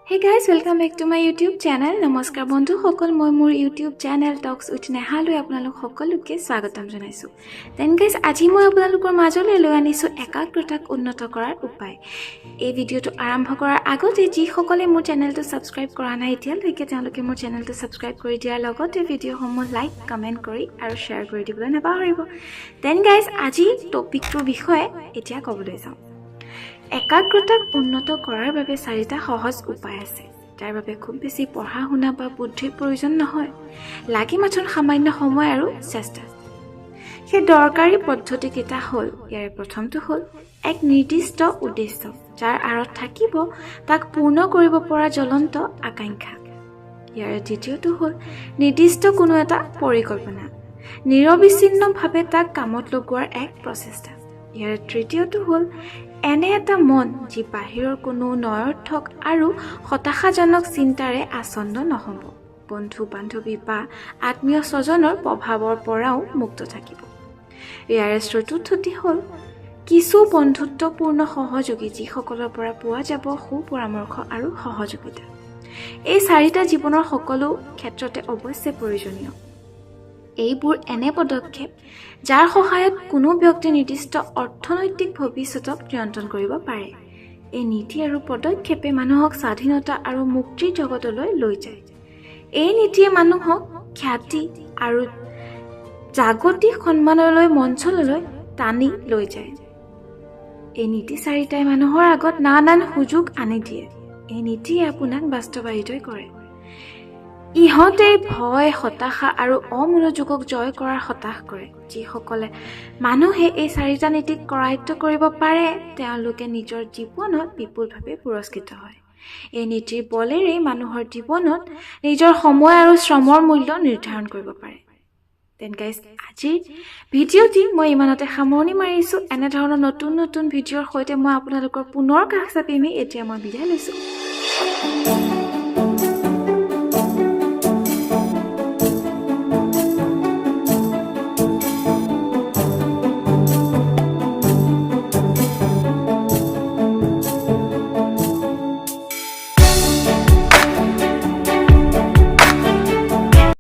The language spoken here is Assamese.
Hey guys, welcome back to my YouTube channel. Namaskar bondhu সকল মই মোৰ YouTube channel Talks with Neha লৈ আপোনালোক সকলোকে স্বাগতম জনাইছো। Then guys, আজি মই আপোনালোকৰ মাজলৈ লৈ আনিছো একাগ্ৰতাক উন্নত কৰাৰ উপায়। এই ভিডিওটো আৰম্ভ কৰাৰ আগতে যি সকলে মোৰ চেনেলটো সাবস্ক্ৰাইব কৰা নাই এতিয়ালৈকে তেওঁলোকে মোৰ চেনেলটো সাবস্ক্ৰাইব কৰি দিয়াৰ লগতে ভিডিওসমূহ লাইক, কমেন্ট কৰি আৰু শেয়াৰ কৰি দিবলৈ নাপাহৰিব। Then guys, আজি টপিকটোৰ বিষয়ে এতিয়া ক'বলৈ যাম। একাগ্ৰতাক উন্নত কৰাৰ বাবে চাৰিটা সহজ উপায় আছে যাৰ বাবে খুব বেছি পঢ়া শুনা বা বুদ্ধিৰ প্ৰয়োজন নহয় লাগি মাত্ৰ সামান্য সময় আৰু চেষ্টা সেই দৰকাৰী পদ্ধতি কেইটা হ'ল ইয়াৰ প্ৰথমটো হ'ল এক নিৰ্দিষ্ট উদ্দেশ্য যাৰ আঁৰত থাকিব তাক পূৰ্ণ কৰিব পৰা জ্বলন্ত আকাংক্ষা ইয়াৰ দ্বিতীয়টো হ'ল নিৰ্দিষ্ট কোনো এটা পৰিকল্পনা নিৰবিচ্ছিন্নভাৱে তাক কামত লগোৱাৰ এক প্ৰচেষ্টা ইয়াৰ তৃতীয়টো হ'ল এনে এটা মন যি বাহিৰৰ কোনো নয়ৰ্থক আৰু হতাশাজনক চিন্তাৰে আচন্ন নহ'ব বন্ধু বান্ধৱী বা আত্মীয় স্বজনৰ প্ৰভাৱৰ পৰাও মুক্ত থাকিব ইয়াৰ চতুৰ্থটি হ'ল কিছু বন্ধুত্বপূৰ্ণ সহযোগী যিসকলৰ পৰা পোৱা যাব সুপৰামৰ্শ আৰু সহযোগিতা এই চাৰিটা জীৱনৰ সকলো ক্ষেত্ৰতে অৱশ্যে প্ৰয়োজনীয় এইবোৰ এনে পদক্ষেপ যাৰ সহায়ত কোনো ব্যক্তি নিৰ্দিষ্ট অৰ্থনৈতিক ভৱিষ্যতক নিয়ন্ত্ৰণ কৰিব পাৰে এই নীতি আৰু পদক্ষেপে মানুহক স্বাধীনতা আৰু মুক্তিৰ জগতলৈ লৈ যায় এই নীতিয়ে মানুহক খ্যাতি আৰু জাগতিক সন্মানলৈ মঞ্চলৈ টানি লৈ যায় এই নীতি চাৰিটাই মানুহৰ আগত নানান সুযোগ আনি দিয়ে এই নীতিয়ে আপোনাক বাস্তৱায়িত কৰে ইহঁতে ভয় হতাশা আৰু অমনোযোগক জয় কৰাৰ হতাশ কৰে যিসকলে মানুহে এই চাৰিটা নীতিক কৰায়ত্ব কৰিব পাৰে তেওঁলোকে নিজৰ জীৱনত বিপুলভাৱে পুৰস্কৃত হয় এই নীতিৰ বলেৰে মানুহৰ জীৱনত নিজৰ সময় আৰু শ্ৰমৰ মূল্য নিৰ্ধাৰণ কৰিব পাৰে Then guys, আজিৰ ভিডিঅ'টি মই ইমানতে সামৰণি মাৰিছো এনে ধৰণৰ নতুন নতুন ভিডিঅ'ৰ সৈতে মই আপোনালোকৰ পুনৰ কাষ চাপিম এতিয়া মই বিদায় লৈছো